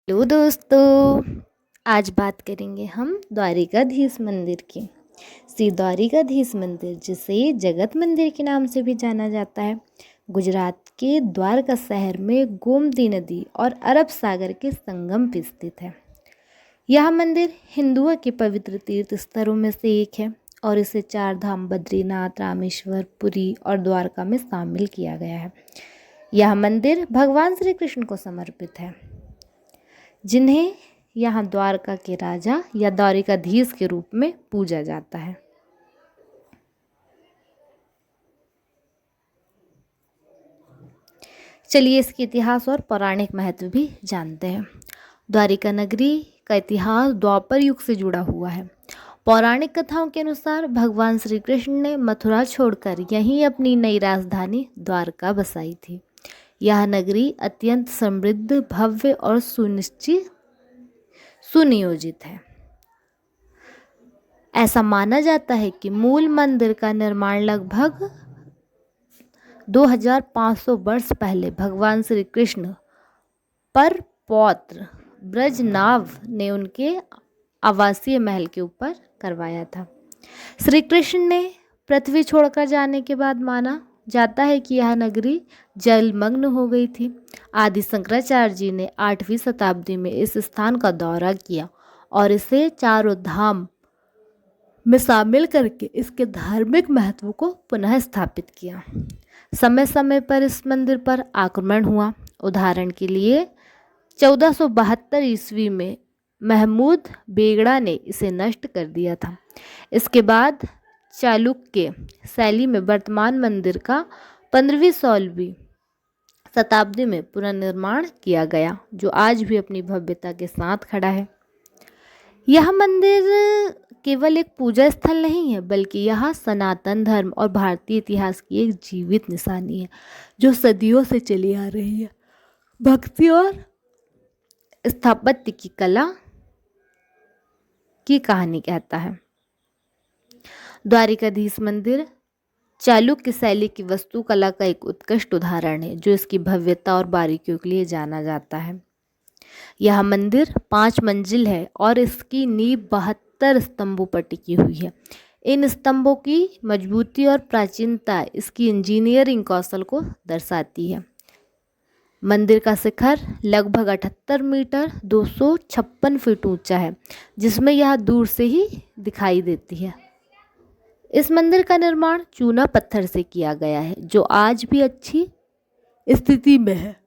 Hello दोस्तों, आज बात करेंगे हम द्वारिकाधीश मंदिर की। श्री द्वारिकाधीश मंदिर, जिसे जगत मंदिर के नाम से भी जाना जाता है, गुजरात के द्वारका शहर में गोमती नदी और अरब सागर के संगम पर स्थित है। यह मंदिर हिंदुओं के पवित्र तीर्थ स्थलों में से एक है और इसे चार धाम बद्रीनाथ, रामेश्वर, पुरी और द्वारका में शामिल किया गया है। यह मंदिर भगवान श्री कृष्ण को समर्पित है, जिन्हें यहाँ द्वारका के राजा या द्वारिकाधीश के रूप में पूजा जाता है। चलिए इसके इतिहास और पौराणिक महत्व भी जानते हैं। द्वारिका नगरी का इतिहास द्वापर युग से जुड़ा हुआ है। पौराणिक कथाओं के अनुसार भगवान श्री कृष्ण ने मथुरा छोड़कर यहीं अपनी नई राजधानी द्वारका बसाई थी। यह नगरी अत्यंत समृद्ध, भव्य और सुनियोजित है। ऐसा माना जाता है कि मूल मंदिर का निर्माण लगभग 2500 वर्ष पहले भगवान श्री कृष्ण पर पौत्र ब्रजनाभ ने उनके आवासीय महल के ऊपर करवाया था। श्री कृष्ण ने पृथ्वी छोड़कर जाने के बाद माना जाता है कि यह नगरी जलमग्न हो गई थी। आदि शंकराचार्य जी ने 8वीं शताब्दी में इस स्थान का दौरा किया और इसे चारों धाम में शामिल करके इसके धार्मिक महत्व को पुनः स्थापित किया। समय समय पर इस मंदिर पर आक्रमण हुआ। उदाहरण के लिए 1472 ईस्वी में महमूद बेगड़ा ने इसे नष्ट कर दिया था। इसके बाद चालुक्य शैली में वर्तमान मंदिर का 15वीं-16वीं शताब्दी में पुनर्निर्माण किया गया, जो आज भी अपनी भव्यता के साथ खड़ा है। यह मंदिर केवल एक पूजा स्थल नहीं है, बल्कि यह सनातन धर्म और भारतीय इतिहास की एक जीवित निशानी है, जो सदियों से चली आ रही है। भक्ति और स्थापत्य की कला की कहानी कहता है। द्वारिकाधीश मंदिर चालुक्य शैली की वास्तुकला का एक उत्कृष्ट उदाहरण है, जो इसकी भव्यता और बारीकियों के लिए जाना जाता है। यह मंदिर 5 मंजिल है और इसकी नींव 72 स्तंभों पर टिकी हुई है। इन स्तंभों की मजबूती और प्राचीनता इसकी इंजीनियरिंग कौशल को दर्शाती है। मंदिर का शिखर लगभग 78 मीटर 256 फीट ऊंचा है, जिसमें यह दूर से ही दिखाई देती है। इस मंदिर का निर्माण चूना पत्थर से किया गया है, जो आज भी अच्छी स्थिति में है।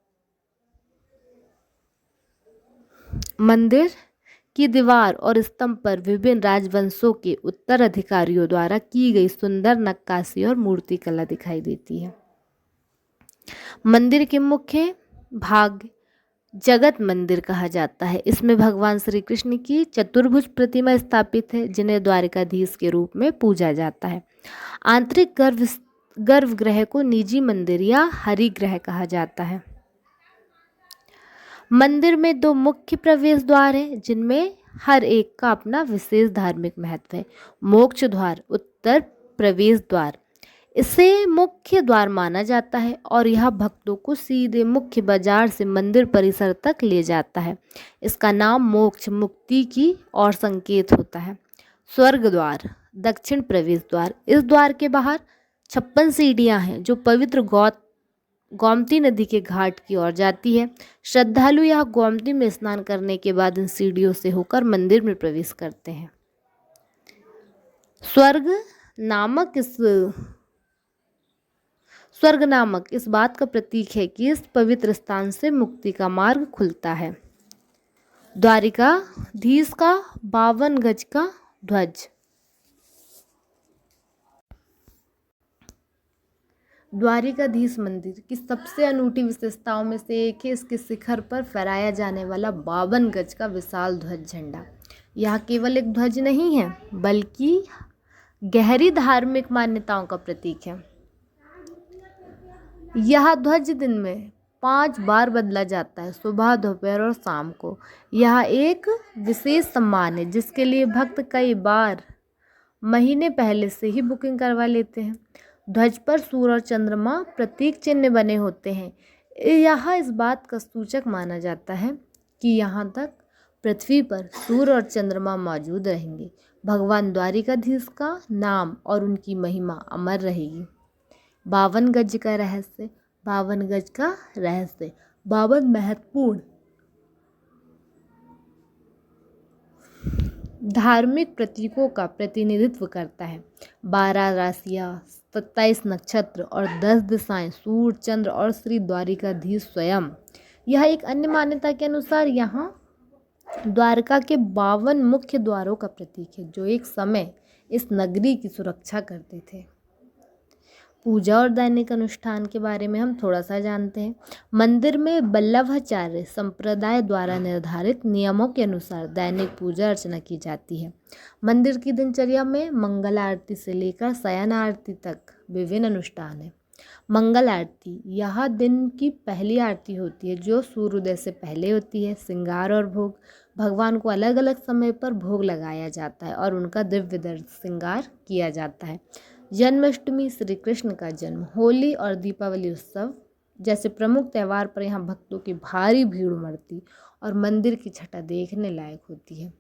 मंदिर की दीवार और स्तंभ पर विभिन्न राजवंशों के उत्तराधिकारियों द्वारा की गई सुंदर नक्काशी और मूर्तिकला दिखाई देती है। मंदिर के मुख्य भाग जगत मंदिर कहा जाता है। इसमें भगवान श्री कृष्ण की चतुर्भुज प्रतिमा स्थापित है, जिन्हें द्वारिकाधीश के रूप में पूजा जाता है। आंतरिक गर्भगृह को निजी मंदिर या हरिगृह कहा जाता है। मंदिर में 2 मुख्य प्रवेश द्वार हैं, जिनमें हर एक का अपना विशेष धार्मिक महत्व है। मोक्ष द्वार, उत्तर प्रवेश द्वार, इसे मुख्य द्वार माना जाता है और यह भक्तों को सीधे मुख्य बाजार से मंदिर परिसर तक ले जाता है। इसका नाम मोक्ष, मुक्ति की ओर संकेत होता है। स्वर्ग द्वार, दक्षिण प्रवेश द्वार, इस द्वार के बाहर 56 सीढ़ियां हैं, जो पवित्र गोमती नदी के घाट की ओर जाती है। श्रद्धालु यह गोमती में स्नान करने के बाद इन सीढ़ियों से होकर मंदिर में प्रवेश करते हैं। स्वर्ग नामक इस बात का प्रतीक है कि इस पवित्र स्थान से मुक्ति का मार्ग खुलता है। द्वारिकाधीश का 52 गज का ध्वज। द्वारिकाधीश मंदिर की सबसे अनूठी विशेषताओं में से एक है इसके शिखर पर फहराया जाने वाला 52 गज का विशाल ध्वज झंडा। यह केवल एक ध्वज नहीं है, बल्कि गहरी धार्मिक मान्यताओं का प्रतीक है। यह ध्वज दिन में 5 बार बदला जाता है, सुबह, दोपहर और शाम को। यह एक विशेष सम्मान है, जिसके लिए भक्त कई बार महीने पहले से ही बुकिंग करवा लेते हैं। ध्वज पर सूर्य और चंद्रमा प्रतीक चिन्ह बने होते हैं। यह इस बात का सूचक माना जाता है कि यहाँ तक पृथ्वी पर सूर्य और चंद्रमा मौजूद रहेंगे। भगवान द्वारिकाधीश का नाम और उनकी महिमा अमर रहेगी। 52 गज का रहस्य। 52 गज का रहस्य 52 महत्वपूर्ण धार्मिक प्रतीकों का प्रतिनिधित्व करता है। 12 राशियाँ, 27 नक्षत्र और 10 दिशाएं, सूर्य, चंद्र और श्री द्वारिकाधीश स्वयं। यह एक अन्य मान्यता के अनुसार यहाँ द्वारका के 52 मुख्य द्वारों का प्रतीक है, जो एक समय इस नगरी की सुरक्षा करते थे। पूजा और दैनिक अनुष्ठान के बारे में हम थोड़ा सा जानते हैं। मंदिर में वल्लभाचार्य संप्रदाय द्वारा निर्धारित नियमों के अनुसार दैनिक पूजा अर्चना की जाती है। मंदिर की दिनचर्या में मंगल आरती से लेकर शयन आरती तक विभिन्न अनुष्ठान हैं। मंगल आरती यह दिन की पहली आरती होती है, जो सूर्योदय से पहले होती है। श्रृंगार और भोग, भगवान को अलग अलग समय पर भोग लगाया जाता है और उनका दिव्य श्रृंगार किया जाता है। जन्माष्टमी, श्री कृष्ण का जन्म, होली और दीपावली उत्सव जैसे प्रमुख त्यौहार पर यहाँ भक्तों की भारी भीड़ उमड़ती और मंदिर की छटा देखने लायक होती है।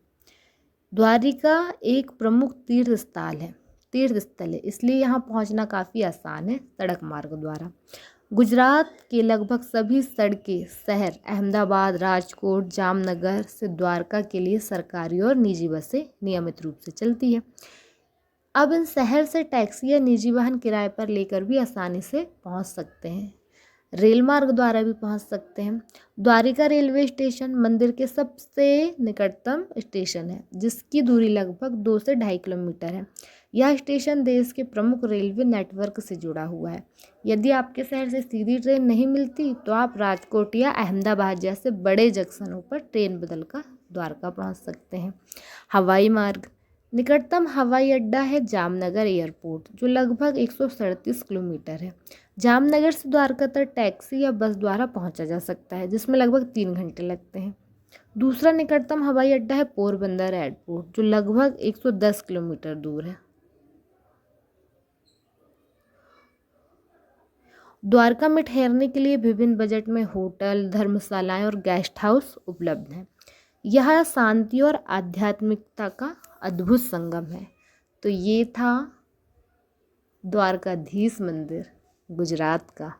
द्वारिका एक प्रमुख तीर्थ स्थल है, इसलिए यहाँ पहुँचना काफ़ी आसान है सड़क मार्ग द्वारा। गुजरात के लगभग सभी सड़कें शहर अहमदाबाद, राजकोट, जामनगर से द्वारका के लिए सरकारी और निजी बसें नियमित रूप से चलती है। अब इन शहर से टैक्सी या निजी वाहन किराए पर लेकर भी आसानी से पहुंच सकते हैं। रेल मार्ग द्वारा भी पहुंच सकते हैं। द्वारिका रेलवे स्टेशन मंदिर के सबसे निकटतम स्टेशन है, जिसकी दूरी लगभग 2 से 2.5 किलोमीटर है। यह स्टेशन देश के प्रमुख रेलवे नेटवर्क से जुड़ा हुआ है। यदि आपके शहर से सीधी ट्रेन नहीं मिलती तो आप राजकोट या अहमदाबाद जैसे बड़े जंक्शनों पर ट्रेन बदलकर द्वारका पहुँच सकते हैं। हवाई मार्ग, निकटतम हवाई अड्डा है जामनगर एयरपोर्ट, जो लगभग 137 किलोमीटर है। जामनगर से द्वारका तक टैक्सी या बस द्वारा पहुंचा जा सकता है, जिसमें लगभग 3 घंटे लगते हैं। दूसरा निकटतम हवाई अड्डा है पोरबंदर एयरपोर्ट, जो लगभग 110 किलोमीटर दूर है। द्वारका में ठहरने के लिए विभिन्न बजट में होटल, धर्मशालाएं और गेस्ट हाउस उपलब्ध हैं। यह शांति और आध्यात्मिकता का अद्भुत संगम है। तो ये था द्वारकाधीश मंदिर गुजरात का।